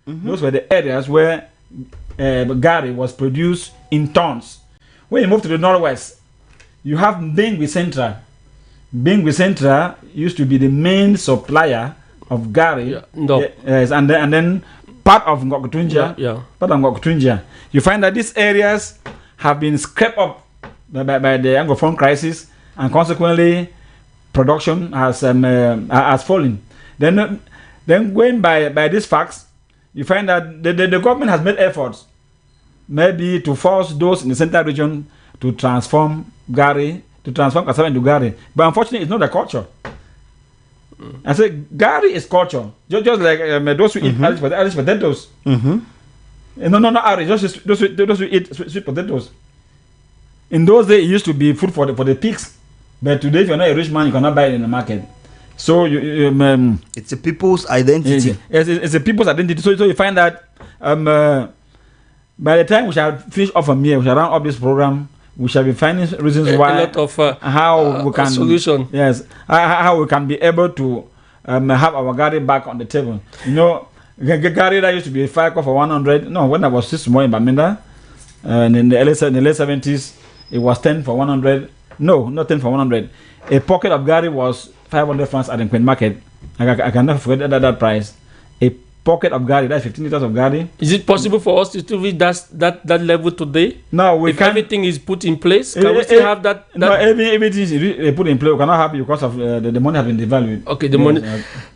Those were the areas where Gary was produced in tons. When you move to the northwest, you have Bengui Central. Bengui Central used to be the main supplier of Gary. Yes, and then part of Ngokutunja. Part of Ngokutunja. You find that these areas have been scraped up by the Anglophone crisis, and consequently, production has fallen. Then going by these facts, you find that the government has made efforts, maybe to force those in the central region to transform cassava into Gary. But unfortunately, it's not a culture. I say Gary is culture, just like those who eat Irish potatoes. No, not Irish. Those who eat sweet potatoes. In those days, it used to be food for the pigs. But today, if you're not a rich man, you cannot buy it in the market. So it's a people's identity. It's a people's identity. So you find that by the time we shall finish off from here, we shall round up this program. We shall be finding reasons why, a lot of how we can solution. Yes, how we can be able to have our Gary back on the table. You know, Gary that used to be 5 for 100. No, when I was still small in Baminda, and in the late 70s, it was 10 for 100. No, not 10 for 100. A pocket of Gary was 500 francs at the Queen Market. I can never forget that price. A pocket of Gary, that's 15 liters of Gary. Is it possible for us to reach that level today? No, we can't. Everything is put in place, can we still have that? No, everything is put in place. We cannot have it because of the money has been devalued. Okay, the money.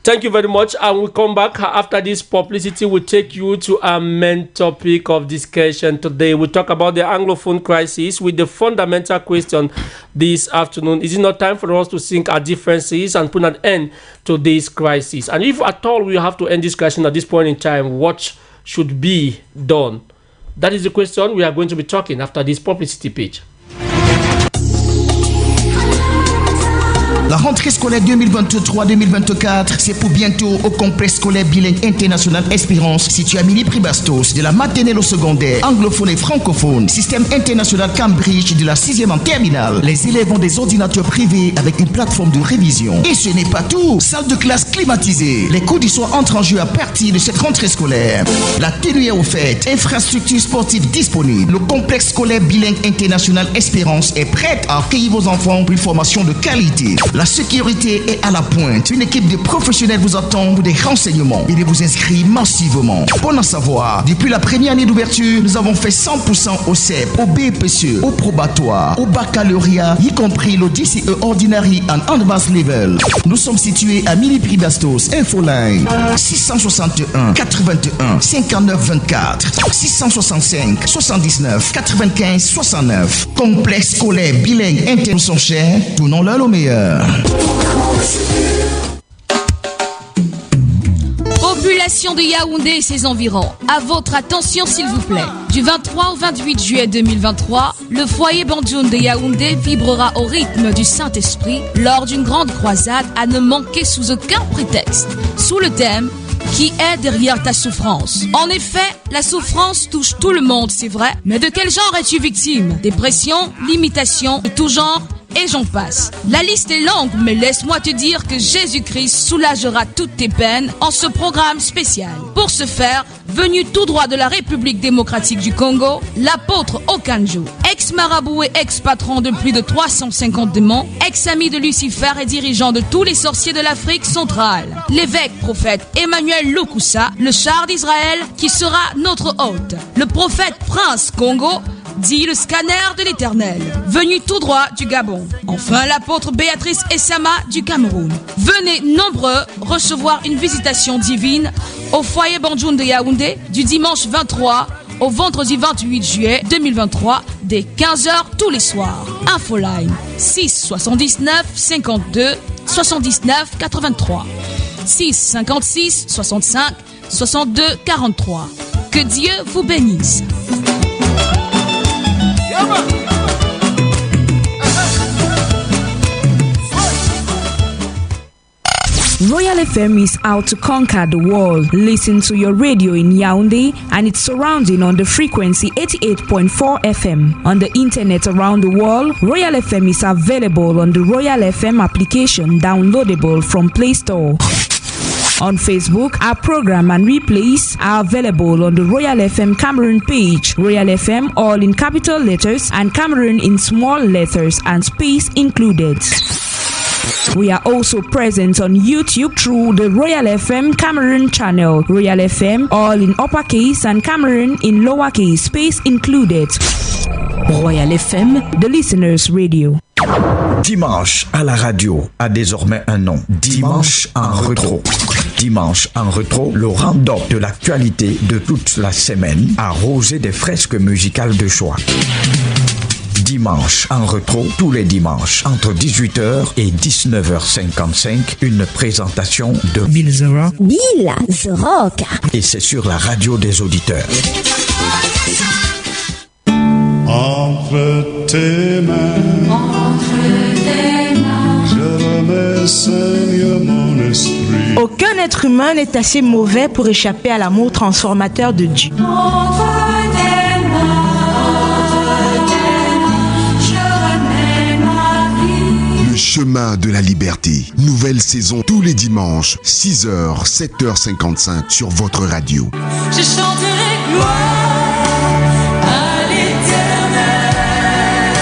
Thank you very much. And we'll come back after this publicity. We'll take you to our main topic of discussion today. We'll talk about the Anglophone crisis with the fundamental question this afternoon. Is it not time for us to sink our differences and put an end to this crisis? And if at all we have to end this crisis at this point in time, what should be done? That is the question we are going to be talking after this publicity page. La rentrée scolaire 2023-2024, c'est pour bientôt au complexe scolaire bilingue international Espérance, situé à Mili-Prix-Bastos, de la maternelle au secondaire, anglophone et francophone, système international Cambridge de la 6e en terminale. Les élèves ont des ordinateurs privés avec une plateforme de révision. Et ce n'est pas tout, salle de classe climatisée. Les cours du soir entrent en jeu à partir de cette rentrée scolaire. La tenue est offerte, infrastructure sportive disponible. Le complexe scolaire bilingue international Espérance est prêt à accueillir vos enfants pour une formation de qualité. La sécurité est à la pointe. Une équipe de professionnels vous attend pour des renseignements et de vous inscrire massivement. Pour en savoir, depuis la première année d'ouverture, nous avons fait 100% au CEP, au BPCE, au probatoire, au baccalauréat, y compris le DCE Ordinary and Advanced Level. Nous sommes situés à Mili-Prix-Bastos. Infoline 661 81 59 24 665 79 95 69. Complexe scolaire bilingue interne son cher. Tournons-le au meilleur. Population de Yaoundé et ses environs, à votre attention s'il vous plaît. Du 23 au 28 juillet 2023, le foyer Bandjoun de Yaoundé vibrera au rythme du Saint-Esprit lors d'une grande croisade à ne manquer sous aucun prétexte, sous le thème « Qui est derrière ta souffrance ?» En effet, la souffrance touche tout le monde, c'est vrai, mais de quel genre es-tu victime? Dépression, limitation, de tout genre et j'en passe. La liste est longue, mais laisse-moi te dire que Jésus-Christ soulagera toutes tes peines en ce programme spécial. Pour ce faire, venu tout droit de la République démocratique du Congo, l'apôtre Okanjo, ex-marabout et ex-patron de plus de 350 démons, ex-ami de Lucifer et dirigeant de tous les sorciers de l'Afrique centrale. L'évêque prophète Emmanuel Lokusa, le char d'Israël, qui sera notre hôte. Le prophète Prince Congo, dit le scanner de l'Éternel, venu tout droit du Gabon. Enfin, l'apôtre Béatrice Essama du Cameroun. Venez nombreux recevoir une visitation divine au foyer Bandjoun de Yaoundé du dimanche 23 au vendredi 28 juillet 2023 dès 15h tous les soirs. Infoline 6 79 52 79 83 6 56 65 62 43. Que Dieu vous bénisse. Royal FM is out to conquer the world. Listen to your radio in Yaoundé and its surrounding on the frequency 88.4 FM. On the internet around the world, Royal FM is available on the Royal FM application, downloadable from Play Store. On Facebook, our program and replays are available on the Royal FM Cameroon page. Royal FM all in capital letters and Cameroon in small letters and space included. We are also present on YouTube through the Royal FM Cameroon channel. Royal FM all in uppercase and Cameroon in lowercase, space included. Royal FM, the listener's radio. Dimanche à la radio a désormais un nom. Dimanche en rétro. Dimanche en rétro, le round-up de l'actualité de toute la semaine, arrosé des fresques musicales de choix. Dimanche en rétro, tous les dimanches, entre 18h et 19h55, une présentation de Bill The Rock. Bill The Rock. Et c'est sur la radio des auditeurs. Entre tes mains, je remets, Seigneur, mon esprit. Aucun être humain n'est assez mauvais pour échapper à l'amour transformateur de Dieu. Le chemin de la liberté. Nouvelle saison tous les dimanches, 6h, 7h55 sur votre radio. Je chanterai gloire à l'éternel.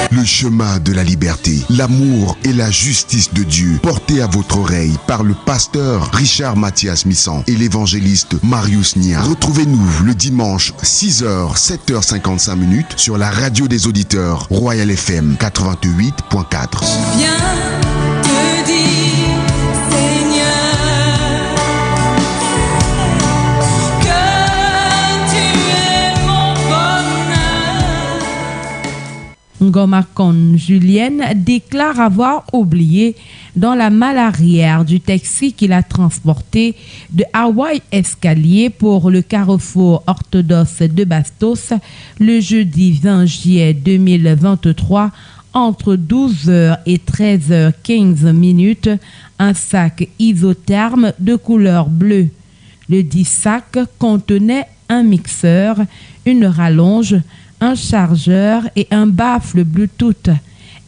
Le chemin de la liberté, l'amour et la justice de Dieu, porté à votre oreille par le pasteur Richard Mathias Missan et l'évangéliste Marius Nia. Retrouvez-nous le dimanche 6h, 7h55 sur la radio des auditeurs Royal FM 88.4. Viens te dire, Seigneur, que tu es mon bonheur. Ngomakon Julienne déclare avoir oublié dans la malle arrière du taxi qu'il a transporté de Hawaï Escalier pour le carrefour orthodoxe de Bastos le jeudi 20 juillet 2023 entre 12h et 13h15 un sac isotherme de couleur bleue. Le dit sac contenait un mixeur, une rallonge, un chargeur et un baffle Bluetooth.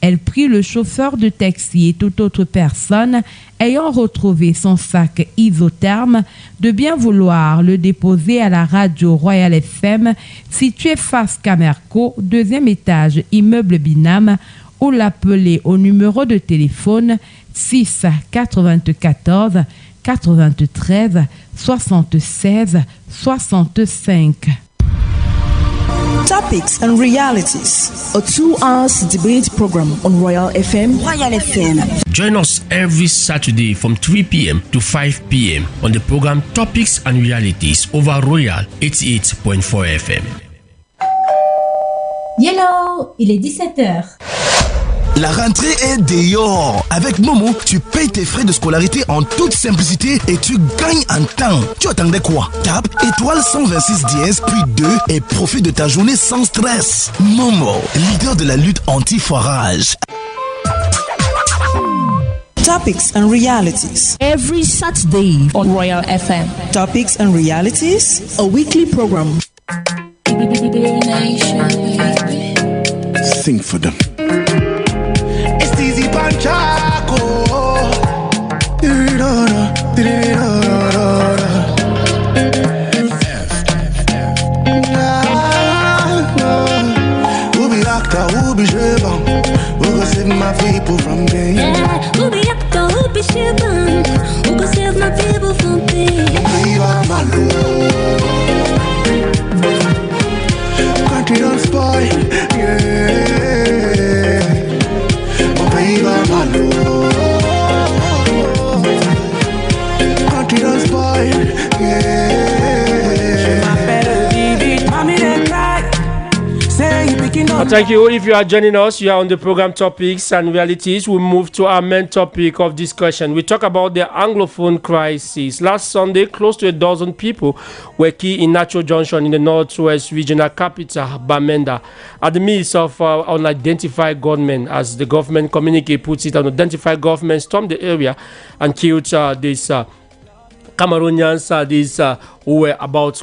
Elle prie le chauffeur de taxi et toute autre personne ayant retrouvé son sac isotherme de bien vouloir le déposer à la radio Royal FM située face Camerco, 2e étage, immeuble Binam, ou l'appeler au numéro de téléphone 6 94 93 76 65. Topics and Realities, a 2-hour debate program on Royal FM. Royal FM. Join us every Saturday from 3 p.m. to 5 p.m. on the program Topics and Realities over Royal 88.4 FM. Hello, il est 17h. La rentrée est dehors. Avec Momo, tu payes tes frais de scolarité en toute simplicité et tu gagnes en temps. Tu attendais quoi? Tape étoile 126 dièse puis 2 et profite de ta journée sans stress. Momo, leader de la lutte anti-foirage. Topics and Realities. Every Saturday on Royal FM. Topics and Realities, a weekly program. Sing for them. Easy Panchaco. Who be actor, who be sheban? Who go save my people from pain? Who be actor, who be sheban? Who go save my people from pain? Viva Malo. Country don't spoil, yeah. Country don't spoil, yeah. Thank you. If you are joining us, you are on the program Topics and Realities. We move to our main topic of discussion. We talk about the Anglophone crisis. Last Sunday, close to a dozen people were killed in Nacho Junction in the Northwest Regional Capital, Bamenda, at the midst of unidentified gunmen. As the government communique puts it, unidentified gunmen stormed the area and killed this Cameroonians who were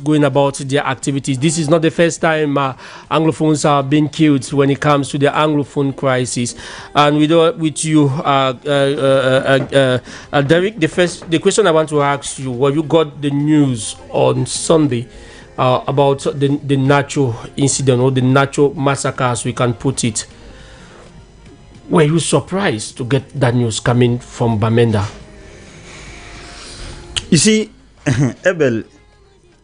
going about their activities. This is not the first time Anglophones are being killed when it comes to the Anglophone crisis. And with you, Derek, the question I want to ask you: well, you got the news on Sunday about the natural incident or the natural massacre, as we can put it. Were you surprised to get that news coming from Bamenda? You see, Abel,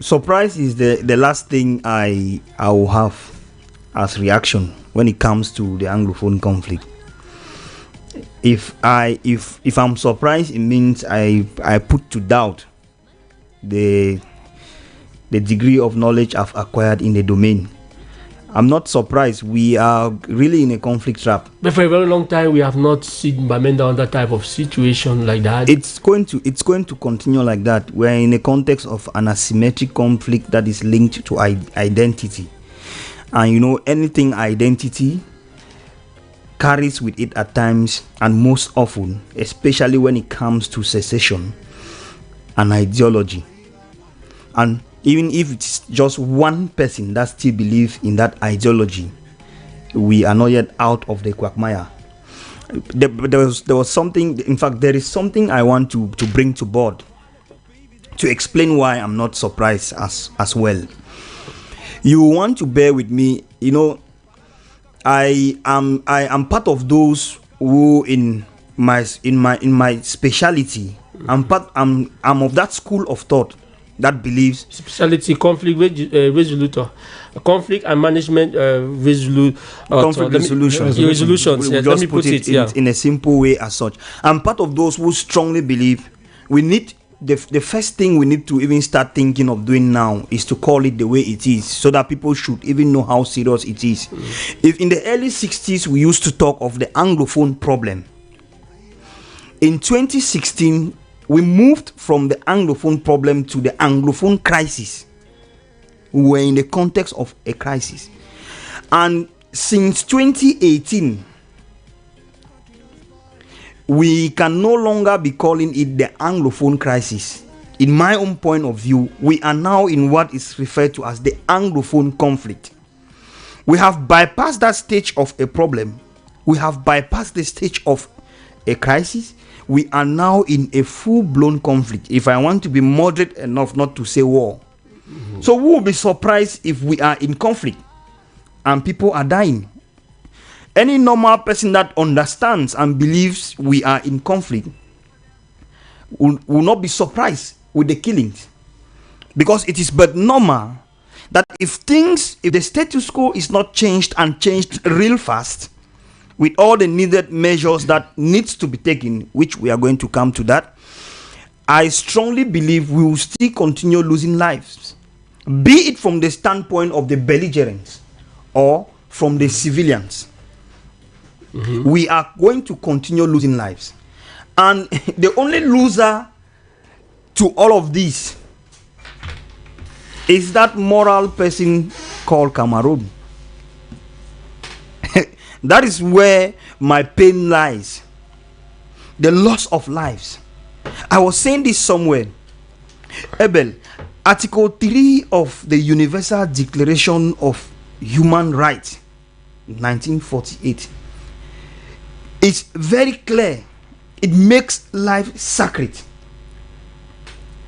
surprise is the last thing I will have as reaction when it comes to the Anglophone conflict. If I'm surprised, it means I put to doubt the degree of knowledge I've acquired in the domain. I'm not surprised. We are really in a conflict trap. But for a very long time, we have not seen Bamenda on that type of situation like that. It's going to continue like that. We're in a context of an asymmetric conflict that is linked to identity. And anything identity carries with it at times, and most often, especially when it comes to secession, an ideology. And even if it's just one person that still believes in that ideology, we are not yet out of the quagmire. There was something, in fact, there is something I want to bring to board to explain why I'm not surprised as well. You want to bear with me, I am part of those who in my speciality, I'm of that school of thought that believes specialty conflict resolution, conflict and management resolutions. Let me put it in a simple way as such. I'm part of those who strongly believe we need the first thing we need to even start thinking of doing now is to call it the way it is, so that people should even know how serious it is. If in the early 60s we used to talk of the Anglophone problem, in 2016 we moved from the Anglophone problem to the Anglophone crisis. We were in the context of a crisis. And since 2018, we can no longer be calling it the Anglophone crisis. In my own point of view, we are now in what is referred to as the Anglophone conflict. We have bypassed that stage of a problem. We have bypassed the stage of a crisis. We are now in a full-blown conflict, if I want to be moderate enough not to say war. So we will be surprised if we are in conflict and people are dying. Any normal person that understands and believes we are in conflict will not be surprised with the killings, because it is but normal that if the status quo is not changed and changed real fast, with all the needed measures that needs to be taken, which we are going to come to that, I strongly believe we will still continue losing lives, be it from the standpoint of the belligerents or from the civilians. We are going to continue losing lives, and the only loser to all of this is that moral person called Cameroon. That is where my pain lies. The loss of lives. I was saying this somewhere. Abel, Article 3 of the Universal Declaration of Human Rights, 1948, is very clear. It makes life sacred.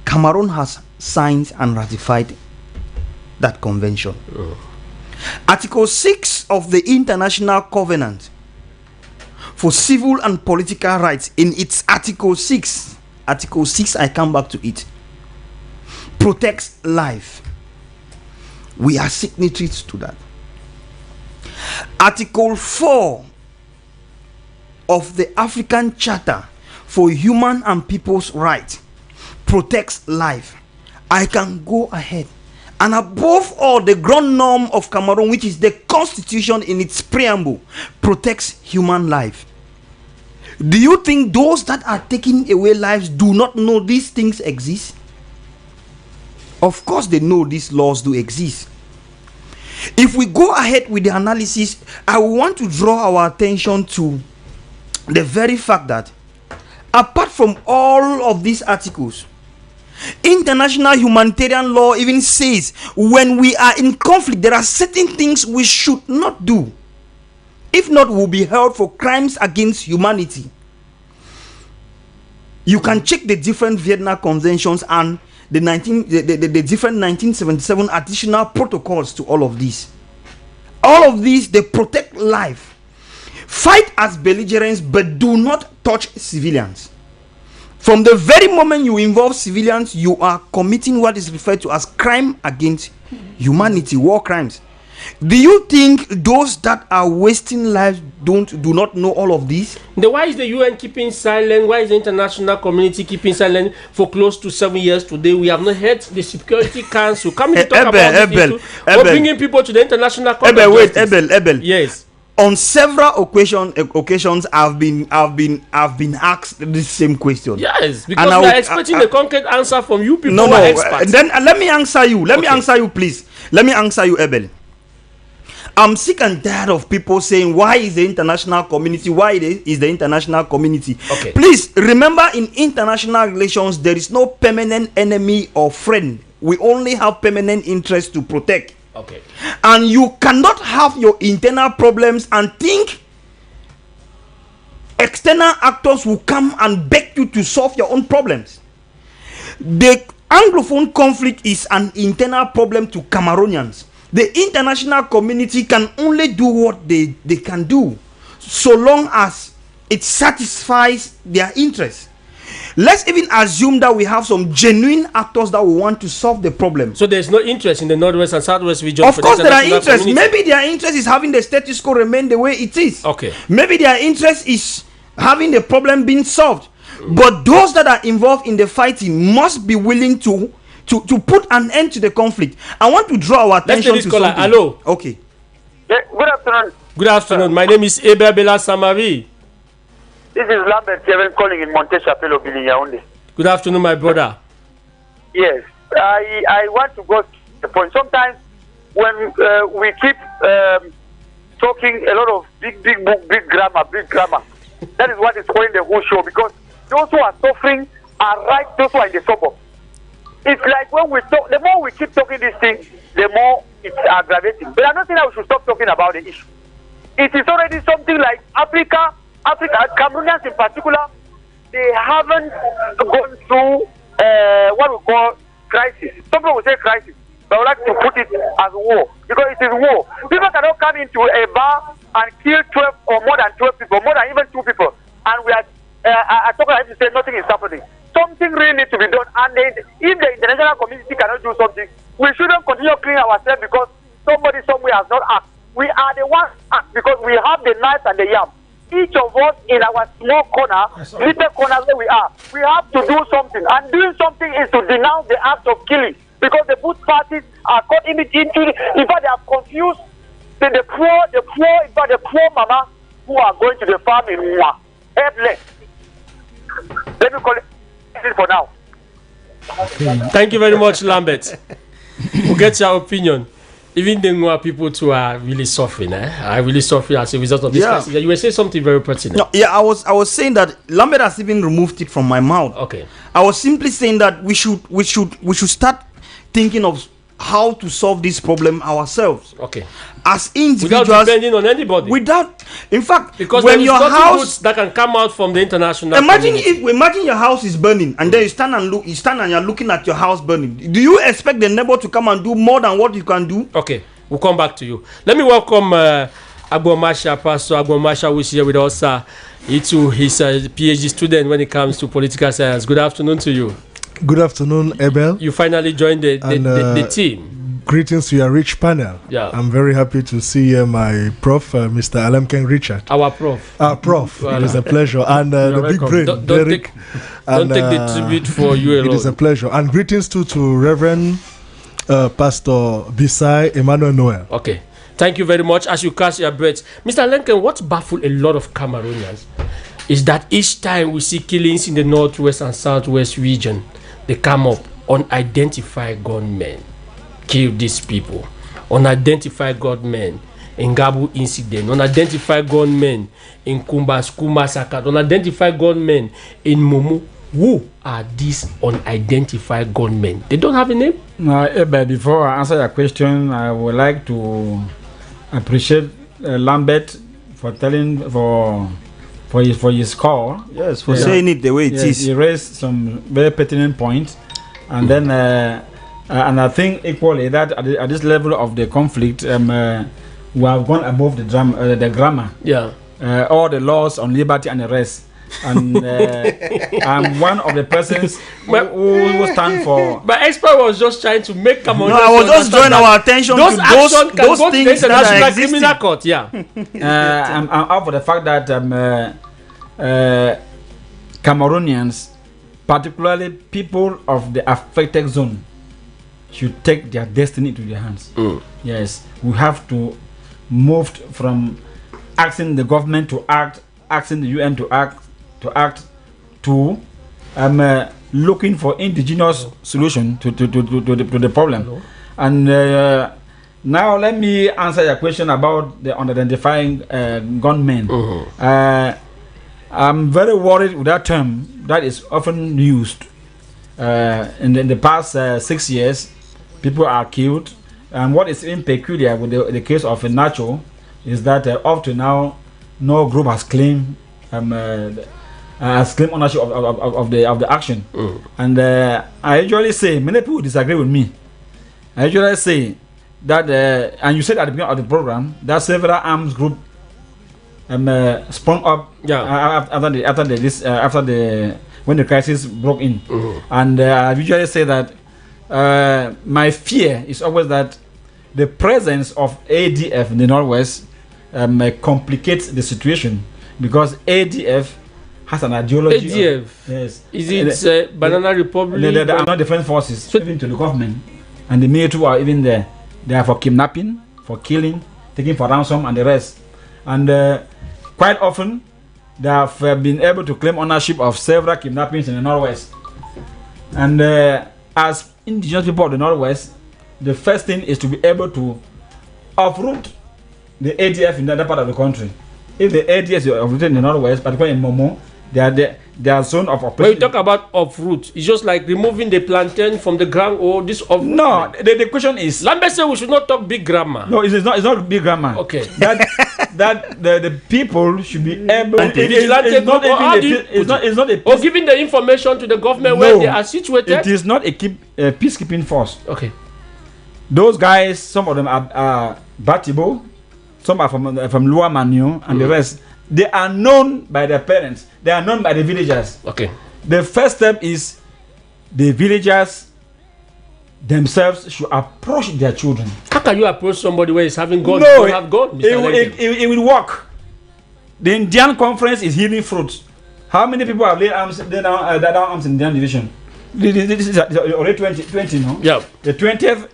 Cameroon has signed and ratified that convention. Article 6 of the International Covenant for Civil and Political Rights, in its Article 6, I come back to it, protects life. We are signatories to that. Article 4 of the African Charter for Human and People's Rights protects life. I can go ahead. And above all, the ground norm of Cameroon, which is the constitution in its preamble, protects human life. Do you think those that are taking away lives do not know these things exist? Of course they know these laws do exist. If we go ahead with the analysis, I want to draw our attention to the very fact that apart from all of these articles, International humanitarian law even says when we are in conflict, there are certain things we should not do. If not, we'll be held for crimes against humanity. You can check the different Vienna conventions and the different 1977 additional protocols to all of these. All of these, they protect life. Fight as belligerents, but do not touch civilians. From the very moment you involve civilians, you are committing what is referred to as crime against humanity, war crimes. Do you think those that are wasting lives do not know all of this? Why is the UN keeping silent? Why is the international community keeping silent for close to 7 years today? We have not heard the Security Council coming to talk about this issue, or bringing people to the international court. Ebel. Yes. On several occasions, I've been asked this same question. Yes, because we are expecting a concrete answer from you people who are experts. Then let me answer you. Let me answer you, please. Let me answer you, Ebel. I'm sick and tired of people saying, why is the international community? Why is the international community? Okay. Please remember, in international relations, there is no permanent enemy or friend. We only have permanent interest to protect. Okay. And you cannot have your internal problems and think external actors will come and beg you to solve your own problems. The Anglophone conflict is an internal problem to Cameroonians. The international community can only do what they can do, so long as it satisfies their interests. Let's even assume that we have some genuine actors that will want to solve the problem. So there's no interest in the Northwest and Southwest region? Of course there are interests. Maybe their interest is having the status quo remain the way it is. Okay. Maybe their interest is having the problem being solved. But those that are involved in the fighting must be willing to put an end to the conflict. I want to draw our attention to something. Hello. Okay. Yeah, good afternoon. Good afternoon. My name is ABEL Samari. This is Lambert Kevin calling in Monte-Chapelle, Yaoundé. Good afternoon, my brother. Yes, I want to go to the point. Sometimes when we keep talking a lot of big grammar, that is what is spoiling the whole show, because those who are suffering are right, those who are in the suburbs. It's like when we talk, the more we keep talking these things, the more it's aggravating. But I'm not saying that we should stop talking about the issue. It is already something like Africa, Cameroonians in particular, they haven't gone through what we call crisis. Some people will say crisis, but I would like to put it as war, because it is war. People cannot come into a bar and kill 12 or more than 12 people, more than even 2 people, and we are talking to say nothing is happening. Something really needs to be done, and if the international community cannot do something, we shouldn't continue cleaning ourselves because somebody somewhere has not acted. We are the ones act because we have the knife and the yam. Each of us in our small corner, little corner where we are, we have to do something, and doing something is to denounce the act of killing, because the both parties are caught in fact they have confused the poor mama who are going to the farm in Mwa, helpless. Let me call it for now. Thank you very much, Lambert. We'll get your opinion. Even the Ngwa people too are really suffering. Are really suffering as a result of this crisis. You were saying something very pertinent. No, I was saying that Lambert has even removed it from my mouth. Okay. I was simply saying that we should start thinking of how to solve this problem ourselves. Okay. As individuals, without depending on anybody. In fact, because when there is your nothing house good that can come out from the international imagine your house is burning, and then you stand and you're looking at your house burning. Do you expect the neighbor to come and do more than what you can do? Okay, we'll come back to you. Let me welcome Agbomasha, Pastor Agbomasha, who is here with us. He's a PhD student when it comes to political science. Good afternoon to you. Good afternoon, Abel. You finally joined the team. Greetings to your rich panel. Yeah. I'm very happy to see my prof, Mr. Alamken Richard. Our prof. Our prof. It is a pleasure. And the big brain, Derek. Don't take the tribute for you alone. It is a pleasure. And greetings to Reverend Pastor Bisai Emmanuel Noel. Okay. Thank you very much. As you catch your breath, Mr. Lincoln, what baffles a lot of Cameroonians is that each time we see killings in the northwest and southwest region, they come up unidentified gunmen kill these people. Unidentified gunmen in Gabu incident. Unidentified gunmen in Kumbaskuma Massacre. Unidentified gunmen in Mumu Who are these unidentified gunmen? They don't have a name? But before I answer your question, I would like to appreciate Lambert for telling for his call. Yes, for saying it the way it is. He raised some very pertinent points, and then and I think equally that at this level of the conflict, we have gone above the grammar. Yeah. All the laws on liberty and the rest. And I'm one of the persons who stand for. But expert was just trying to make Cameroon. No, I was just drawing our attention to those things that are existing. Criminal court, yeah. I'm out for the fact that Cameroonians, particularly people of the affected zone, should take their destiny to their hands. Yes, we have to move from asking the government to act, asking the UN to act, to looking for indigenous solution to the problem. And now let me answer your question about the unidentifying gunmen. I'm very worried with that term that is often used. In the past 6 years, people are killed. And what is even peculiar with the case of Nacho is that up to now, no group has claimed ownership of the action. And I usually say, many people disagree with me. I usually say that, and you said at the beginning of the program, that several arms group sprung up when the crisis broke in. And I usually say that my fear is always that the presence of ADF in the Northwest complicates the situation, because ADF has an ideology. ADF? Yes. Is it Banana Republic? They are not defense forces, even to the government. And the military are even there. They are for kidnapping, for killing, taking for ransom, and the rest. And quite often, they have been able to claim ownership of several kidnappings in the Northwest. And as indigenous people of the Northwest, the first thing is to be able to uproot the ADF in that part of the country. If the ADF is uprooted in the Northwest, particularly in Momo, their zone of operation. When you talk about uproot, it's just like removing the plantain from the ground, or this of. No, the question is. Lambert said we should not talk big grammar. No, it's not big grammar. Okay. That the people should be able. It's not a. Or giving the information to the government where they are situated. It is not a peacekeeping force. Okay. Those guys, some of them are Batibo, some are from Lower Manio, and the rest. They are known by their parents. They are known by the villagers. Okay. The first step is the villagers themselves should approach their children. How can you approach somebody where he's having God? No, have God, it will work. The Indian conference is healing fruits. How many people have laid arms in the Indian division? This is already 20, no? Yeah. The 20th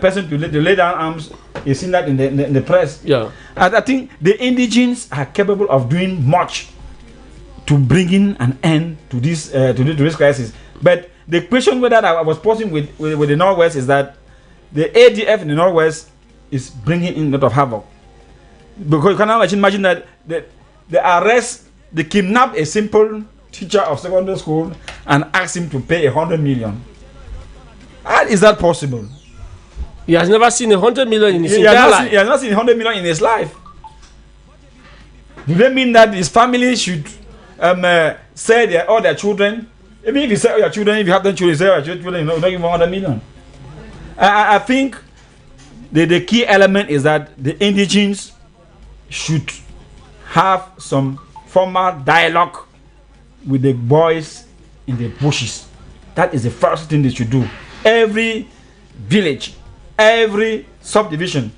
person to lay down arms is seen that in the press. Yeah. And I think the indigenes are capable of doing much to bringing an end to this crisis. But the question that I was posing with the Northwest is that the ADF in the Northwest is bringing in a lot of havoc. Because you cannot imagine that they kidnap a simple teacher of secondary school and ask him to pay 100 million. How is that possible? He has never seen 100 million in his entire life. He has not seen 100 million in his life. Do they mean that his family should sell all their children? Even if you sell your children, if you have 10 children, sell your children, you don't give 100 million. I think the key element is that the indigenes should have some formal dialogue with the boys in the bushes. That is the first thing they should do. Every village, every subdivision,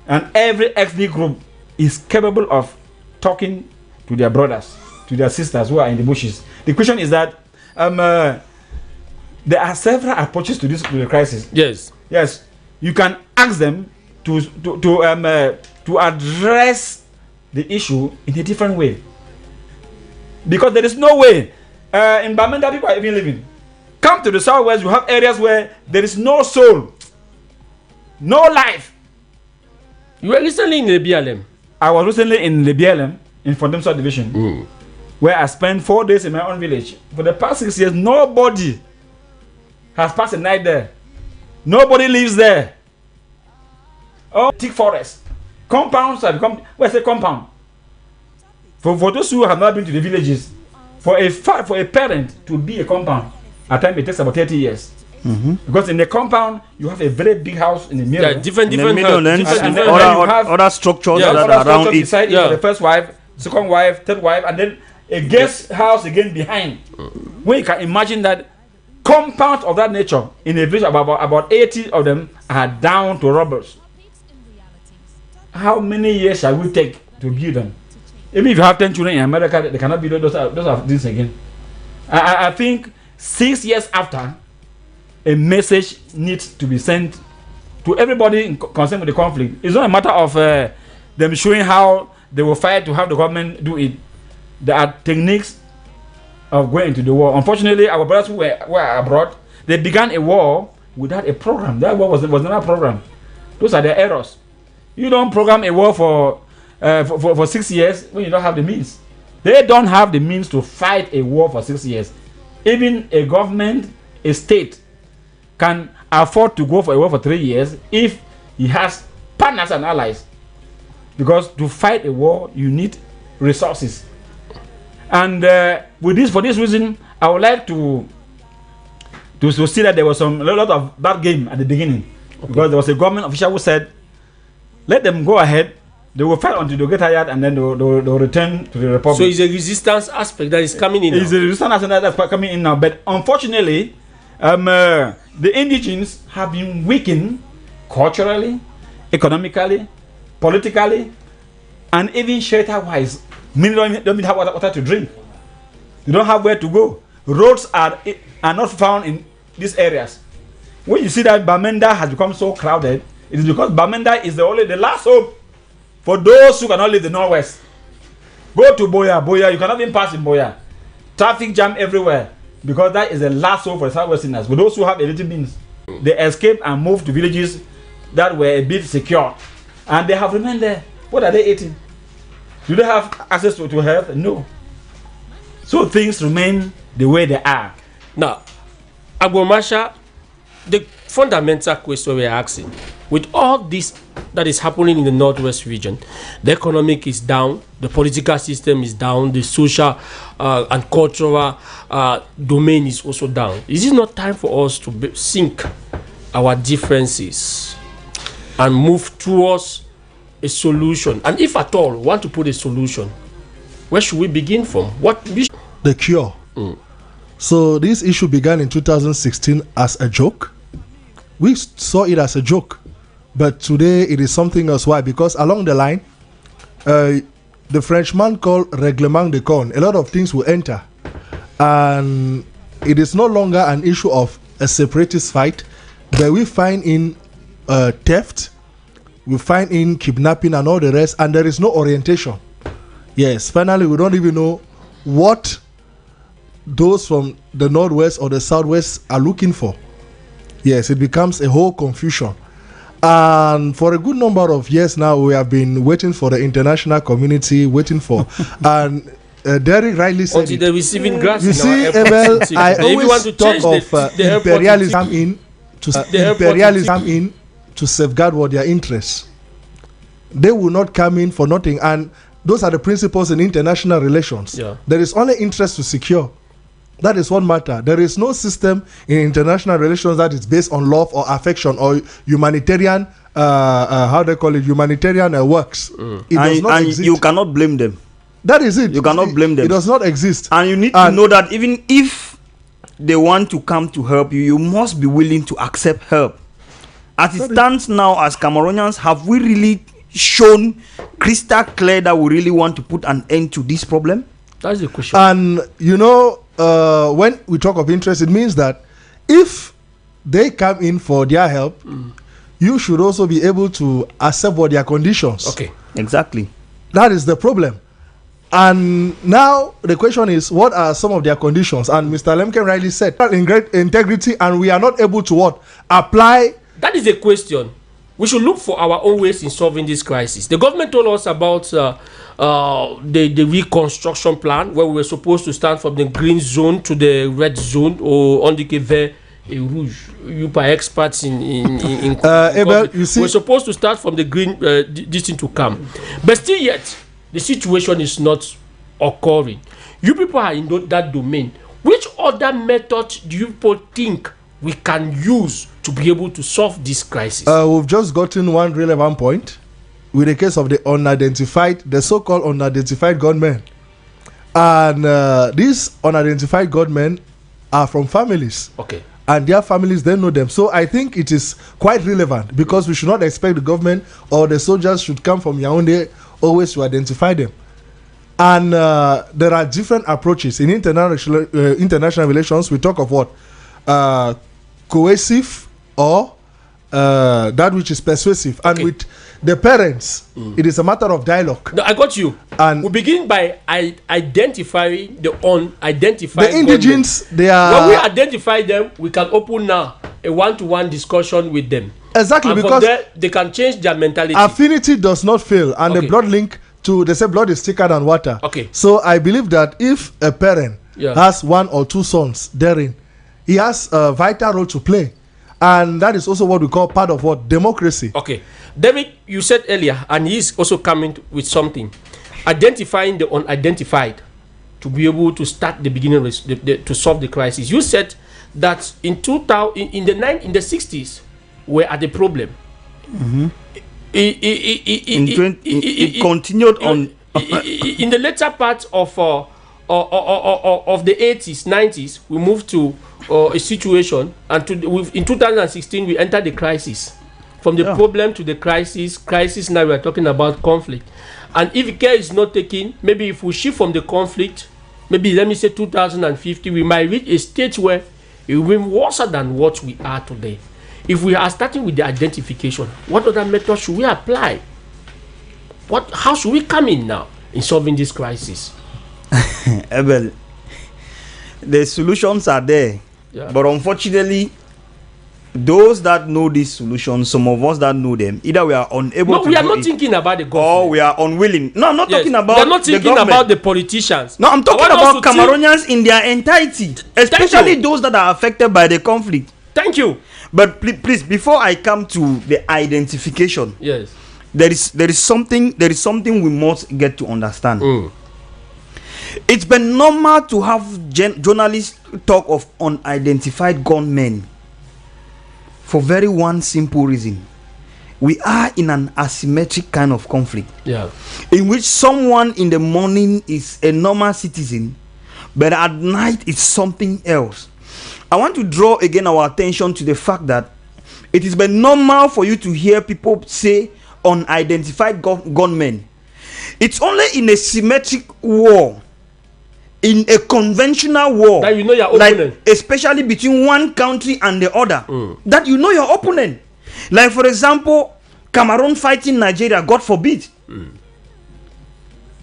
and every ethnic group is capable of talking to their brothers, to their sisters who are in the bushes. The question is that there are several approaches to the crisis. Yes. Yes. You can ask them to address the issue in a different way. Because there is no way in Bamenda people are even living. Come to the Southwest, you have areas where there is no soul, no life. You were recently in the BLM. I was recently in the BLM in Fondem Subdivision. where I spent 4 days in my own village. For the past 6 years, nobody has passed a night there. Nobody lives there. Oh, thick forest. Compounds have become, where's the compound? For those who have not been to the villages, for a parent to be a compound, at times it takes about 30 years. Because in the compound, you have a very big house in the middle. Yeah, different other structures that are around it. Beside it, the first wife, second wife, third wife, and then a guest house again behind. When you can imagine that compounds of that nature in a village, about 80 of them are down to rubbles. How many years shall we take to build them? Even if you have 10 children in America, they cannot build those are things again. I think 6 years after, a message needs to be sent to everybody concerned with the conflict. It's not a matter of them showing how they will fight to have the government do it. There are techniques of going into the war. Unfortunately, our brothers who were abroad, they began a war without a program. That war was never a program. Those are the errors. You don't program a war for 6 years when you don't have the means. They don't have the means to fight a war for 6 years. Even a government, a state, can afford to go for a war for 3 years if he has partners and allies. Because to fight a war, you need resources. And for this reason, I would like to see that there was a lot of bad game at the beginning. Okay. Because there was a government official who said, let them go ahead, they will fight until they get tired, and then they will return to the republic. So it's a resistance aspect that is coming in. It's a resistance aspect that's coming in now. But unfortunately, the indigenes have been weakened culturally, economically, politically, and even shelter-wise. Many don't have water to drink. They don't have where to go. Roads are not found in these areas. When you see that Bamenda has become so crowded, it is because Bamenda is the last hope for those who cannot leave the northwest. Go to Boya, you cannot even pass in Boya. Traffic jam everywhere, because that is the last hope for the southwesterners. For those who have a little means, they escape and move to villages that were a bit secure, and they have remained there. What are they eating? Do they have access to health? No. So things remain the way they are. Now, Agbomasha, the fundamental question we are asking, with all this that is happening in the northwest region, the economic is down, the political system is down, the social and cultural domain is also down. Is it not time for us to sink our differences and move towards a solution? And if at all want to put a solution, where should we begin from? The cure. So this issue began in 2016 as a joke. We saw it as a joke, but today it is something else. Why? Because along the line, the Frenchman called règlement de compte, a lot of things will enter, and it is no longer an issue of a separatist fight, but we find in theft, we find in kidnapping and all the rest, and there is no orientation. Yes, finally we don't even know what those from the northwest or the southwest are looking for. Yes, it becomes a whole confusion. And for a good number of years now, we have been waiting for the international community, and Derek rightly said until they're receiving grass. You see, Abel, I always talk of imperialism to safeguard what their interests. They will not come in for nothing, and those are the principles in international relations. Yeah. There is only interest to secure. That is what matters. There is no system in international relations that is based on love or affection or humanitarian, humanitarian works. It does not exist. You cannot blame them. That is it. You cannot blame them. It does not exist. And you need to know that even if they want to come to help you, you must be willing to accept help. As it stands now, as Cameroonians, have we really shown crystal clear that we really want to put an end to this problem? That's the question. And when we talk of interest, it means that if they come in for their help, you should also be able to accept what their conditions. Okay, exactly. That is the problem. And now the question is, what are some of their conditions? And Mr. Lemken rightly said, in great integrity, and we are not able to apply. That is a question. we should look for our own ways in solving this crisis. The government told us about the reconstruction plan, where we were supposed to start from the green zone to the red zone, or on the Québec rouge. You are experts in Abel, you see, we're supposed to start from the green this thing to come, but still yet the situation is not occurring. You people are in that domain. Which other method do you people think we can use to be able to solve this crisis? We've just gotten one relevant point with the case of the so-called unidentified gunmen. And these unidentified gunmen are from families. Okay. And their families, they know them. So I think it is quite relevant, because we should not expect the government or the soldiers should come from Yaoundé always to identify them. And there are different approaches. In international relations, we talk of what? Coercive or that which is persuasive. And with the parents, it is a matter of dialogue. No, I got you. And we begin by identifying the unidentified. The indigenes, they are... When we identify them, we can open now a one-to-one discussion with them. Exactly, and because from there, they can change their mentality. Affinity does not fail, and the blood link they say blood is thicker than water. Okay. So I believe that if a parent has 1 or 2 sons therein, he has a vital role to play. And that is also what we call part of what? Democracy. Okay. David, you said earlier, and he's also coming with something. Identifying the unidentified to be able to start the beginning to solve the crisis. You said that in the 60s, we're at the problem. Mm-hmm. It continued on in the later part of the 80s, 90s. We moved to a situation, and in 2016 we entered the crisis. From the problem to the crisis. Now we are talking about conflict. And if care is not taken, maybe if we shift from the conflict, maybe let me say 2050, we might reach a stage where it will be worse than what we are today. If we are starting with the identification, what other methods should we apply? How should we come in now in solving this crisis? Well, the solutions are there, but unfortunately, those that know these solutions, some of us that know them, either we are unable to. No, we are not thinking about the government. Or we are unwilling. No, I'm not talking about. We are not thinking about the politicians. No, I'm talking about Cameroonians in their entirety, especially those that are affected by the conflict. Thank you. But please, before I come to the identification, yes, there is something we must get to understand. It's been normal to have journalists talk of unidentified gunmen for very one simple reason. We are in an asymmetric kind of conflict, in which someone in the morning is a normal citizen, but at night it's something else. I want to draw again our attention to the fact that it is been normal for you to hear people say unidentified gunmen. It's only in a symmetric war, in a conventional war, that you know your opponent, like especially between one country and the other, that you know your opponent. Like for example, Cameroon fighting Nigeria, God forbid.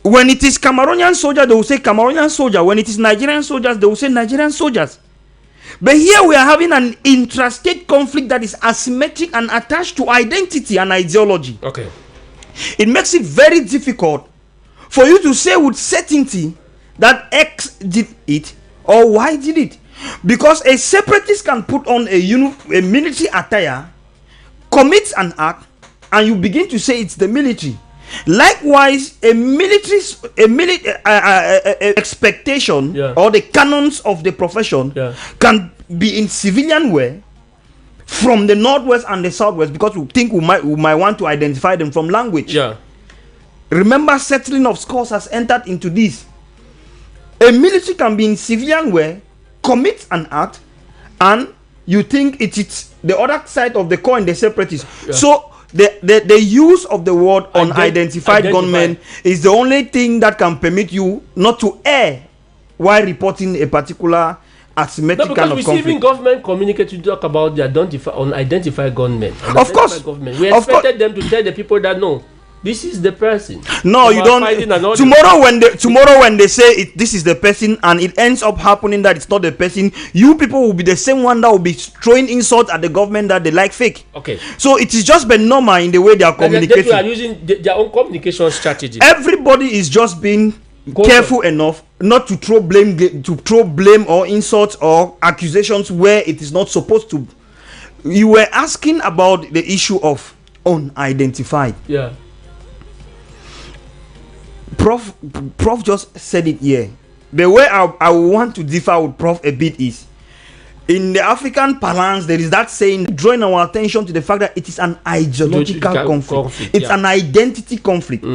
When it is Cameroonian soldier, they will say Cameroonian soldier. When it is Nigerian soldiers, they will say Nigerian soldiers. But here we are having an intrastate conflict that is asymmetric and attached to identity and ideology. Okay. It makes it very difficult for you to say with certainty that X did it or Y did it. Because a separatist can put on a military attire, commit an act, and you begin to say it's the military. Likewise, a military expectation or the canons of the profession can be in civilian way from the northwest and the southwest, because we think we might want to identify them from language. Remember, settling of scores has entered into this. A military can be in civilian way, commit an act, and you think it's the other side of the coin, the separatists. So the use of the word unidentified gunmen is the only thing that can permit you not to err while reporting a particular asymmetric kind of conflict. Receiving government communicate to talk about the unidentified gunmen. Of course. We expected them to tell the people that no, this is the person. No, you don't. Tomorrow when they say this is the person, and it ends up happening that it's not the person, you people will be the same one that will be throwing insult at the government that they like fake. Okay. So it is just been normal in the way they are communicating. They are using their own communication strategy. Everybody is just being careful enough not to throw blame or insults or accusations where it is not supposed to. You were asking about the issue of unidentified. Yeah. Prof just said it here. The way I want to differ with Prof a bit is, in the African parlance, there is that saying drawing our attention to the fact that it is an ideological conflict. It's an identity conflict.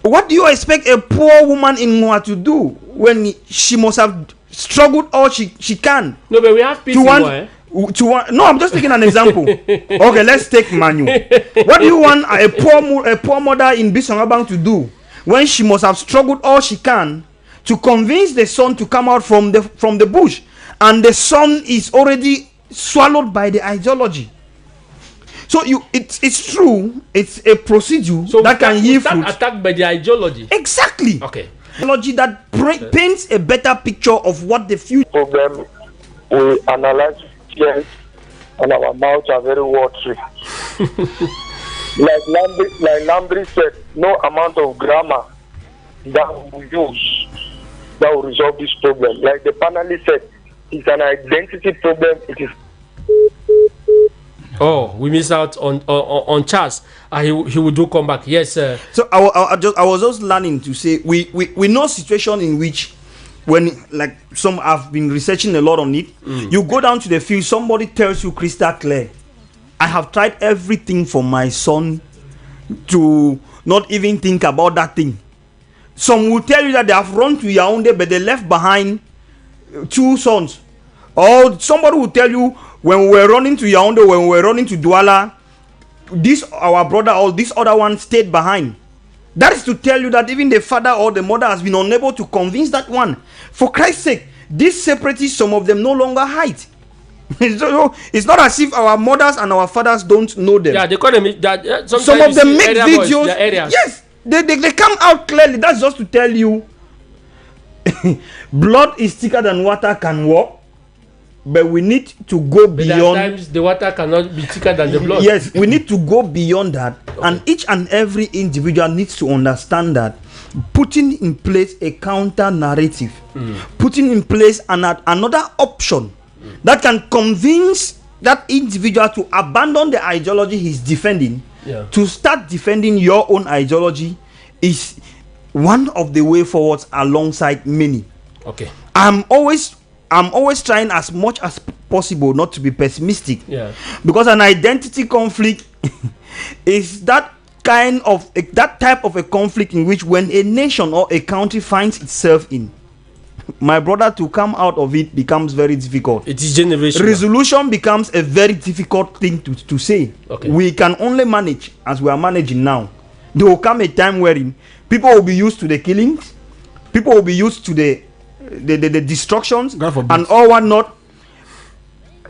What do you expect a poor woman in Ngoa to do when she must have struggled all she can? No, but we have people. No, I'm just taking an example. Okay, let's take Manu. What do you want a poor mother in Bisangabang to do when she must have struggled all she can to convince the son to come out from the bush, and the son is already swallowed by the ideology? So it's true. It's a procedure that can yield fruit. Attacked by the ideology. Exactly. Okay. Ideology that paints a better picture of what the future. Problem we analyze. Yes, and our mouths are very watery. like Lambri said, no amount of grammar that we use that will resolve this problem. Like the panelist said, it's an identity problem. It is. Oh, we missed out on Charles. He will do come back. Yes, sir. So I was just learning to say we know situation in which, when, like, some have been researching a lot on it, you go down to the field, somebody tells you crystal clear, I have tried everything for my son to not even think about that thing. Some will tell you that they have run to Yaoundé, but they left behind 2 sons. Or somebody will tell you, when we were running to Yaoundé, when we were running to Douala, this our brother or this other one stayed behind. That is to tell you that even the father or the mother has been unable to convince that one. For Christ's sake, these separatists, some of them no longer hide. So it's not as if our mothers and our fathers don't know them. Yeah, they call them. Some of them make videos. Yes, they come out clearly. That's just to tell you, blood is thicker than water can walk. But we need to go beyond. Sometimes the water cannot be thicker than the blood. Yes, we need to go beyond that. Okay. And each and every individual needs to understand that putting in place a counter narrative, putting in place another option that can convince that individual to abandon the ideology he's defending, to start defending your own ideology, is one of the way forwards alongside many. Okay. I'm always trying as much as possible not to be pessimistic, because an identity conflict is that type of a conflict in which, when a nation or a country finds itself in, my brother, to come out of it becomes very difficult. It is generational. Resolution becomes a very difficult thing to say. Okay. We can only manage as we are managing now. There will come a time wherein people will be used to the killings, people will be used to the destructions and all whatnot.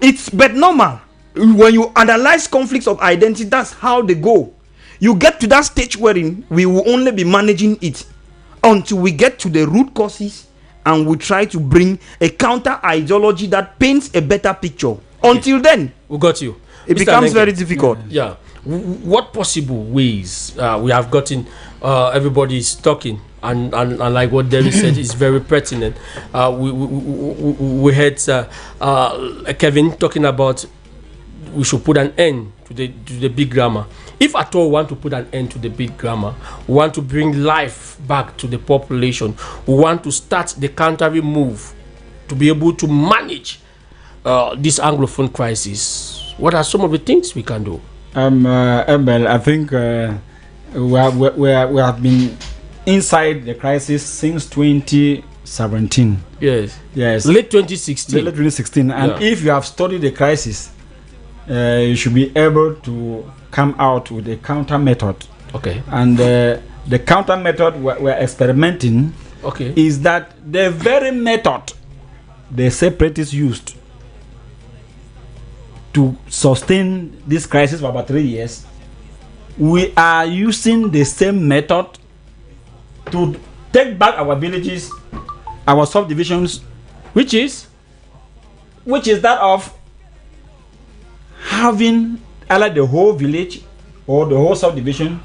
It's but normal. When you analyze conflicts of identity, that's how they go. You get to that stage wherein we will only be managing it until we get to the root causes, and we try to bring a counter ideology that paints a better picture. Okay. Until then, we got you. It becomes very difficult. Yeah. What possible ways we have gotten? Everybody is talking, and like what David said is very pertinent. We had Kevin talking about we should put an end to the big grammar. If at all we want to put an end to the big grammar, we want to bring life back to the population, we want to start the country move to be able to manage this Anglophone crisis, what are some of the things we can do? ABEL, I think we have been inside the crisis since 2017. Yes. Late 2016. Late 2016. And if you have studied the crisis, you should be able to come out with a counter method. Okay. And the counter method we're experimenting is that the very method the separatists used to sustain this crisis for about 3 years we are using the same method to take back our villages, our subdivisions, which is that of having either the whole village or the whole subdivision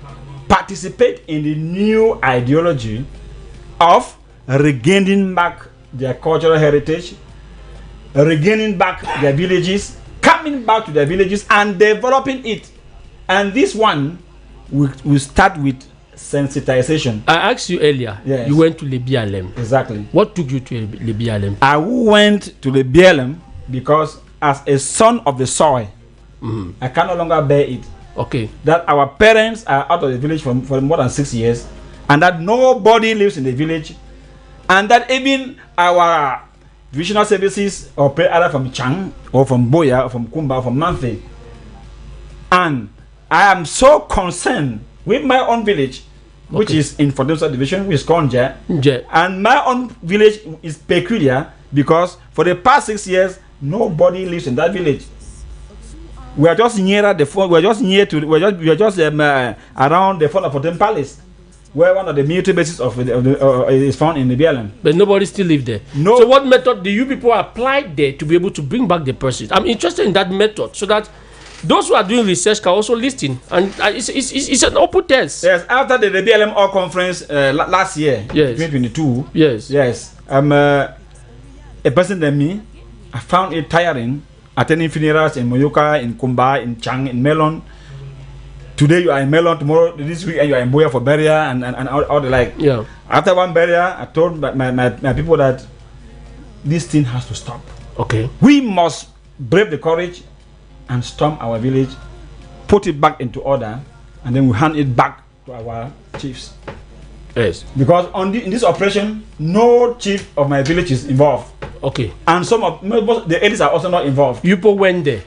participate in the new ideology of regaining back their cultural heritage, regaining back their villages, coming back to their villages and developing it. And this one will start with sensitization. I asked you earlier, yes. You went to the BLM. Exactly. What took you to the BLM? I went to the BLM because as a son of the soil, I can no longer bear it. Okay. That our parents are out of the village for more than 6 years, and that nobody lives in the village, and that even our divisional services operate either from Chang or from Boya or from Kumba or from Manfe. And I am so concerned with my own village, which is in Fordhamsa division, which is called Nje. And my own village is peculiar because for the past 6 years, nobody lives in that village. We are just nearer the phone. We are just around the front of Fortem Palace, where one of the military bases is found in the BLM. But nobody still live there. No. So what method do you people apply there to be able to bring back the person? I'm interested in that method so that those who are doing research can also listen. And it's an open test. Yes. After the BLM All Conference last year, yes, 2022. Yes. A person than me, I found it tiring attending funerals in Moyoka, in Kumba, in Chang, in Melon. Today you are in Melon, tomorrow, this week you are in Boya for burial and all the like. Yeah. After one burial, I told my people that this thing has to stop. Okay. We must brave the courage and storm our village, put it back into order, and then we hand it back to our chiefs. Yes. Because in this operation, no chief of my village is involved. Okay. And some of the elites are also not involved. You people went there.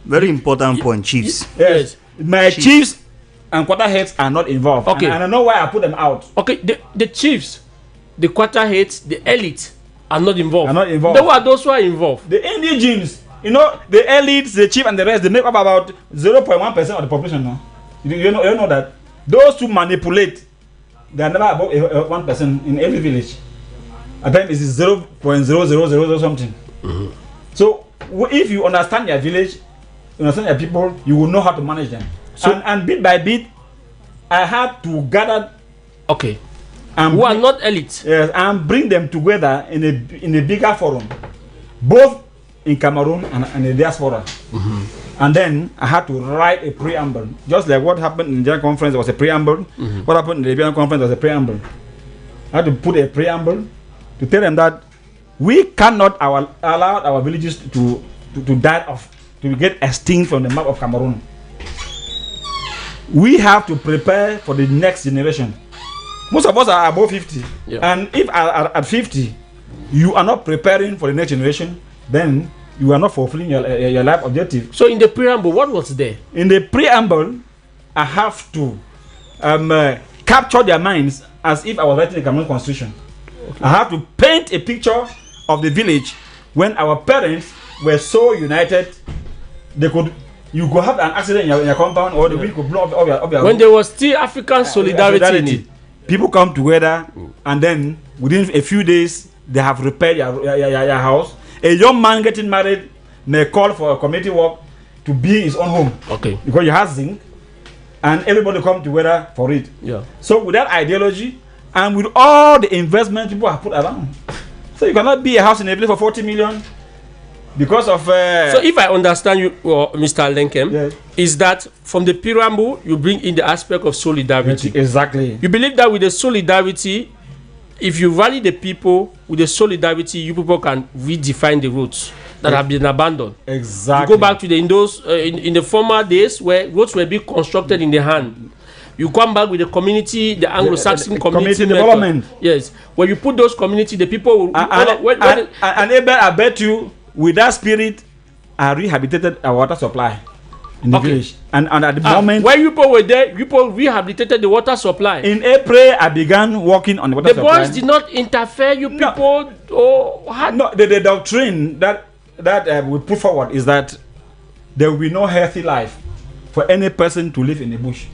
Very important point, chiefs. Yes. My chiefs and quarter heads are not involved. Okay. And I know why I put them out. Okay. The chiefs, the quarter heads, the elite are not involved. Are not involved. There were those who are involved. The indigenes, you know, the elites, the chief, and the rest, they make up about 0.1% of the population. No? You know that. Those who manipulate, they are never above 1% in every village. At times it is 0.0000 something. So if you understand your village, you understand your people, you will know how to manage them. So, and bit by bit, I had to gather. Okay. Who are not elite. Yes, and bring them together in a bigger forum, both in Cameroon and the diaspora. And then I had to write a preamble, just like what happened in the General Conference was a preamble. What happened in the General Conference was a preamble. I had to put a preamble to tell them that we cannot allow our villages to die off, to get extinct from the map of Cameroon. We have to prepare for the next generation. Most of us are above 50. Yeah. And if at 50, you are not preparing for the next generation, then you are not fulfilling your life objective. So in the preamble, what was there? In the preamble, I have to capture their minds as if I was writing the Cameroon Constitution. Okay. I have to paint a picture of the village when our parents were so united, you could have an accident in your compound, or the wind could blow up your when there was still African solidarity. People come together, and then within a few days they have repaired your house. A young man getting married may call for a community work to be his own home. Okay. Because you have zinc, and everybody come together for it. Yeah. So with that ideology and with all the investment people have put around, so you cannot be a house in a village for 40 million because of. So if I understand you, Mr. Lenkem, yes, is that from the preamble you bring in the aspect of solidarity? Exactly. You believe that with the solidarity, if you rally the people with the solidarity, you people can redefine the roads that have been abandoned. Exactly. You go back to in the former days where roads were being constructed in the hand. You come back with the community, the Anglo-Saxon community development. Yes. When you put those community, the people will. And Abel, I bet you, with that spirit, I rehabilitated our water supply in the village. And at the moment, when you people were there, you people rehabilitated the water supply. In April, I began working on the water supply. The boys did not interfere. You people, no, the doctrine that we put forward is that there will be no healthy life for any person to live in the bush.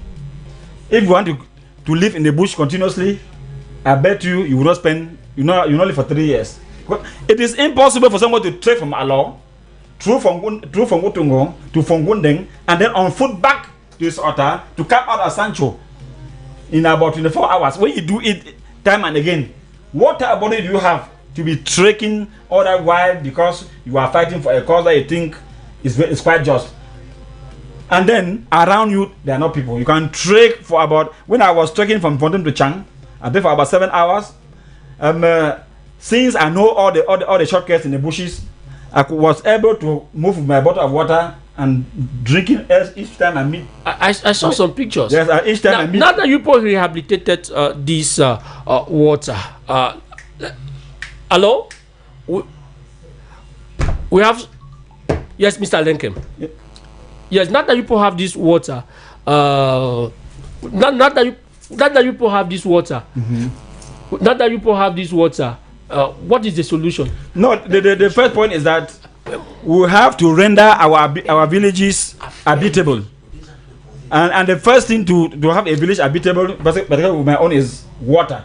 If you want to live in the bush continuously, I bet you will not spend, you not live for 3 years. It is impossible for someone to trek from Alo, through from Wotungo to Fongundeng, and then on foot back to his altar to come out of Sancho in about 24 hours. When you do it time and again, what type of body do you have to be trekking all that while because you are fighting for a cause that you think is quite just? And then around you, there are no people. You can trek for about, when I was trekking from Fontaine to Chang, I did for about 7 hours. Since I know all the shortcuts in the bushes, I was able to move with my bottle of water and drinking each time I meet. I saw some pictures. Yes, each time I meet. Now that you both rehabilitated this water, hello? We have, yes, Mr. Lenkem. Yeah. Yes, not that people have this water. Not that you people have this water. Mm-hmm. Not that you people have this water. What is the solution? No, the first point is that we have to render our villages habitable. And the first thing to have a village habitable, particularly with my own, is water.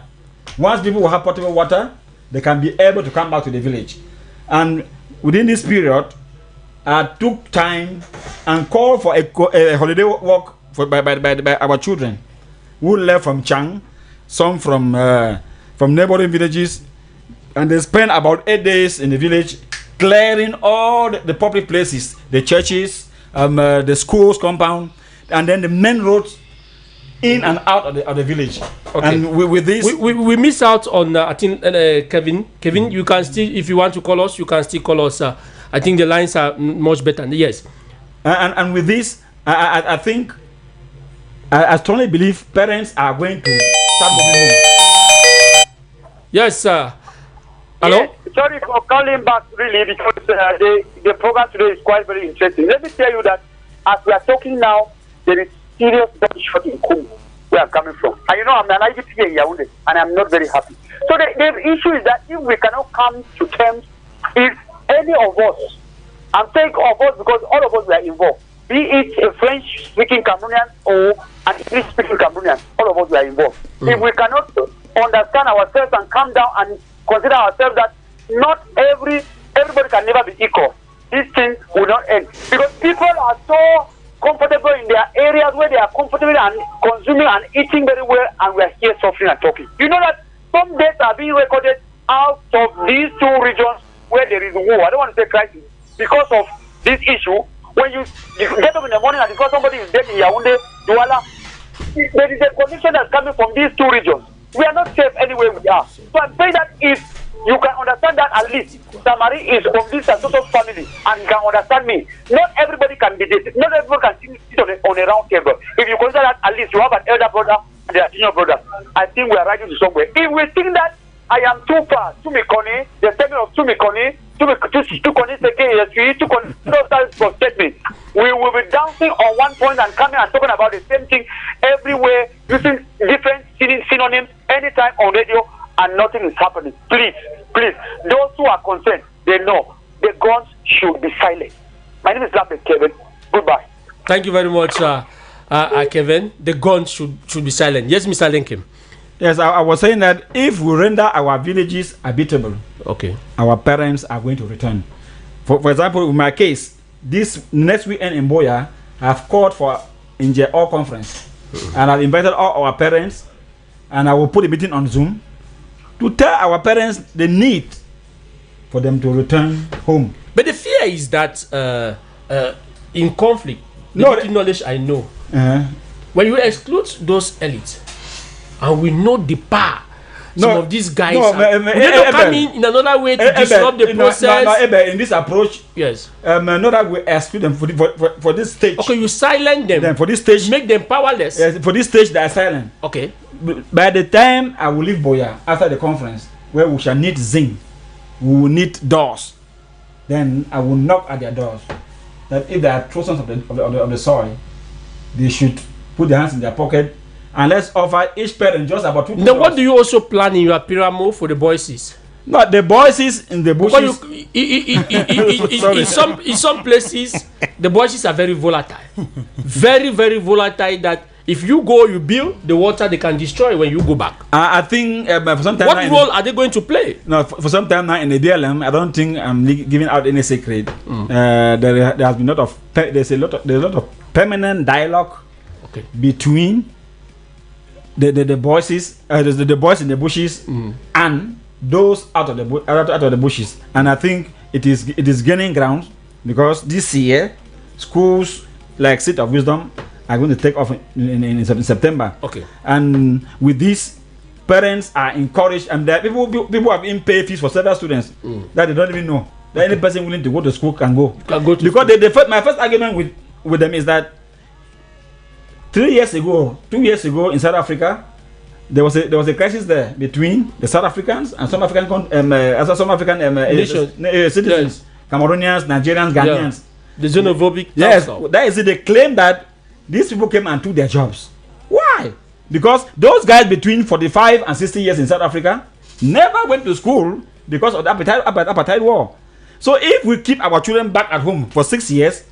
Once people will have potable water, they can be able to come back to the village. And within this period, I took time and called for a holiday walk by our children who left from Chang, some from neighboring villages, and they spent about 8 days in the village clearing all the public places, the churches, the schools compound, and then the main roads in and out of the village. Okay. And with this, we miss out on I think Kevin. You can still, if you want to call us, you can still call us. I think the lines are much better. Yes. And with this, I think I strongly believe parents are going to start moving home. Yes, sir. Hello? Yeah, sorry for calling back, really, because the program today is quite very interesting. Let me tell you that as we are talking now, there is serious gunshot in Kumu, where I'm coming from. And you know, I'm an IGP here in Yaoundé, and I'm not very happy. So the issue is that if we cannot come to terms, if any of us, I'm saying of us because all of us are involved, be it a French-speaking Cameroonian or an English-speaking Cameroonian, all of us are involved. If we cannot understand ourselves and calm down and consider ourselves that not everybody can never be equal, this thing will not end. Because people are so comfortable in their areas where they are comfortable and consuming and eating very well, and we are here suffering and talking. You know that some deaths are being recorded out of these two regions where there is war. I don't want to say crisis. Because of this issue, when you get up in the morning and because somebody is dead in Yaoundé, Douala, there is a condition that's coming from these two regions. We are not safe anywhere we are. So I'm saying that if you can understand that, at least Samari is from this Santoso family and you can understand me. Not everybody can be this. Not everybody can sit on a round table. If you consider that, at least you have an elder brother and there are senior brothers. I think we are riding to somewhere. If we think that I am too far, Tumikoni, the statement of Tumikoni, Tukoni Seke, Tukoni, those for statement, we will be dancing on one point and coming and talking about the same thing everywhere, using different synonyms anytime on radio, and nothing is happening. Please, those who are concerned, they know the guns should be silent. My name is Lambert Kevin. Goodbye. Thank you very much, Kevin. The guns should be silent. Yes, Mr. Lincoln. Yes, I was saying that if we render our villages habitable, okay, our parents are going to return. For example, in my case, this next weekend in Boya, I've called for all conference, and I've invited all our parents, and I will put a meeting on Zoom to tell our parents the need for them to return home. But the fear is that in conflict, the knowledge I know, when you exclude those elites, and we know the power some of these guys they don't come in another way to disrupt the process. In this approach, yes, not that we exclude them for this stage. Okay, you silence them. Then for this stage, make them powerless. Yes, for this stage, they are silent. Okay. By the time I will leave Boya after the conference, where we shall need zinc, we will need doors. Then I will knock at their doors. That if they are trojans of the soil, they should put their hands in their pocket. And let's offer each parent just about 2. Now, what do you also plan in your pyramid for the boys? No, the voices in the bushes. In some places, the voices are very volatile. Very, very volatile that if you go, you build the water, they can destroy when you go back. I think for some time. What role are they going to play? No, for some time now in the BLM, I don't think I'm giving out any secret. There has been there's a lot of permanent dialogue between the voices, the boys in the bushes, and those out of the bushes. And I think it is gaining ground because this year schools like Seat of Wisdom are going to take off in September. Okay. And with this, parents are encouraged, and there people have been paid fees for several students that they don't even know that any person willing to go to school can go. Because my first argument with them is that 2 years ago in South Africa, there was a crisis there between the South Africans and some African citizens, Cameroonians, Nigerians, Ghanaians. The xenophobic. Yes, that is it. They claim that these people came and took their jobs. Why? Because those guys between 45 and 60 years in South Africa never went to school because of the apartheid war. So if we keep our children back at home for 6 years,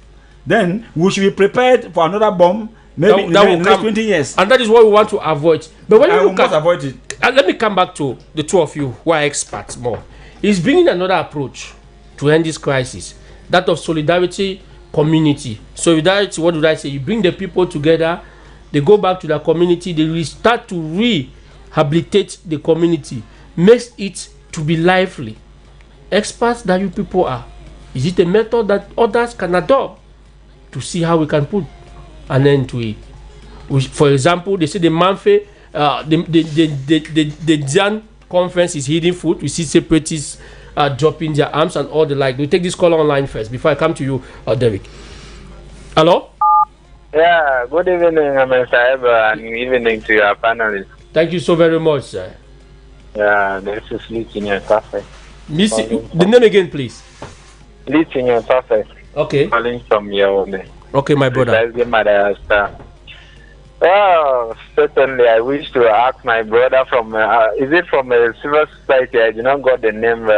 then we should be prepared for another bomb maybe in the next 20 years. And that is what we want to avoid. But when you must avoid it. Let me come back to the two of you who are experts more. It's bringing another approach to end this crisis, that of solidarity, community. Solidarity, what did I say? You bring the people together, they go back to their community, they will start to rehabilitate the community, makes it to be lively. Experts that you people are, is it a method that others can adopt to see how we can put an end to it? For example, they say the Manfe, the Jan conference is hidden food. We see separatists dropping their arms and all the like. We take this call online first before I come to you, Derek. Hello? Yeah, good evening, Mr. Eber, and evening to your panelists. Thank you so very much, sir. Yeah, this is Listening Perfect. The name again, please. Listening Perfect. Okay. Calling from your own. Okay, my brother. Well, certainly, I wish to ask my brother from, is it from a civil society? I did not got the name.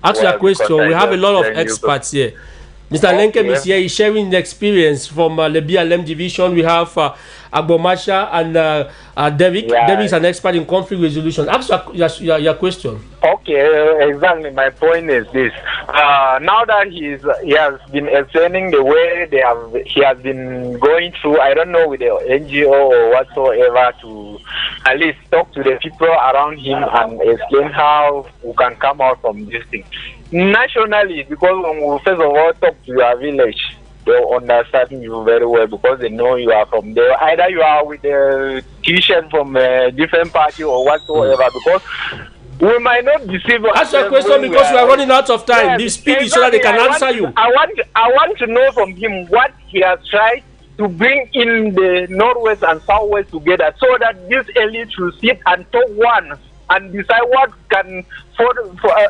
Ask your question. We have a lot of experts here. Mr. Lenkem is here. He's sharing the experience from the BLM division. We have Agbomasha and Derek. Derek is an expert in conflict resolution. Ask your question. Okay, exactly. My point is this. Now that he has been explaining the way he has been going through, I don't know, with the NGO or whatsoever, to at least talk to the people around him and explain how we can come out from this thing. Nationally, because when we first of all talk to your village, they'll understand you very well because they know you are from there. Either you are with a t-shirt from a different party or whatsoever, because we might not deceive. Ask your question because we are running out of time. Be speedy so that they can answer you. I want to know from him what he has tried to bring in the Northwest and Southwest together so that this elite will sit and talk once and decide what can,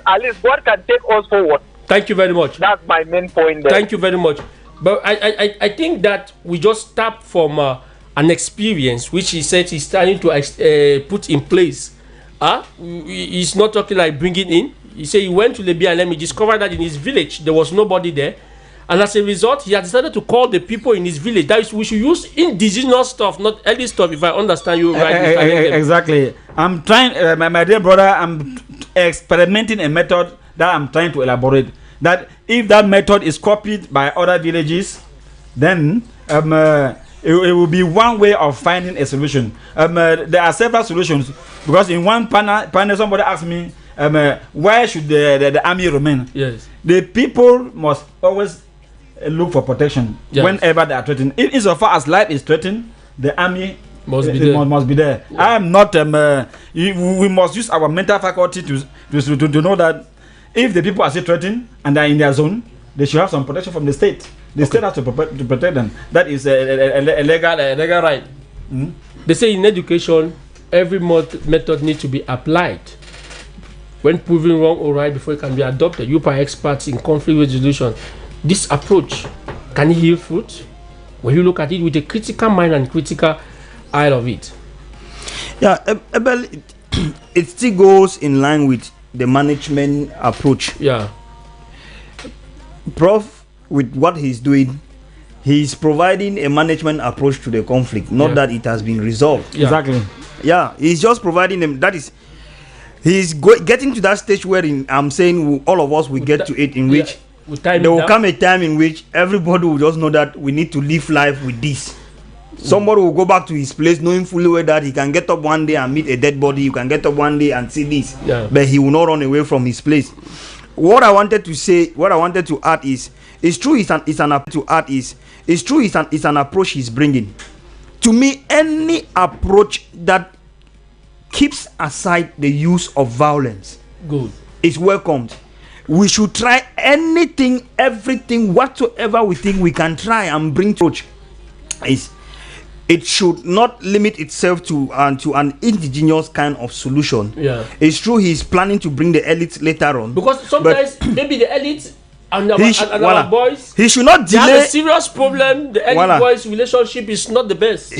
at least what can take us forward. Thank you very much. That's my main point there. Thank you very much. But I think that we just tap from an experience which he said he's trying to put in place. He's not talking like bringing in. He said he went to the BLM, he discovered that in his village there was nobody there. And as a result, he had decided to call the people in his village. That is, we should use indigenous stuff, not early stuff, if I understand you right. Exactly. I'm trying, my dear brother, I'm experimenting a method that I'm trying to elaborate. That if that method is copied by other villages, then it will be one way of finding a solution. There are several solutions, because in one panel somebody asked me, where should the army remain? Yes. The people must always look for protection whenever they are threatened. Insofar as life is threatened, the army must be there. Yeah. I am not. We must use our mental faculty to know that if the people are still threatened and they are in their zone, they should have some protection from the state. The state has to protect them. That is a legal right. Mm-hmm. They say in education, every method needs to be applied. When proven wrong or right before it can be adopted. You are experts in conflict resolution. This approach, can it yield fruit? When you look at it with a critical mind and critical eye of it. Yeah, Abel, it still goes in line with the management approach. Yeah. Prof, with what he's doing, he's providing a management approach to the conflict, not that it has been resolved. Yeah. Exactly. Yeah, he's just providing them. That is, he's getting to that stage where I'm saying all of us will get to it, in which there will come a time in which everybody will just know that we need to live life with this. Somebody will go back to his place knowing fully well that he can get up one day and meet a dead body. You can get up one day and see this, but he will not run away from his place. What I wanted to add is, it's true. It's an approach he's bringing. To me, any approach that keeps aside the use of violence is welcomed. We should try anything, everything, whatsoever we think we can try and bring to approach. It should not limit itself to an indigenous kind of solution. Yeah. It's true he's planning to bring the elites later on. Because sometimes maybe the elites and our boys, he should not delay. They have a serious problem. The elite boys relationship is not the best.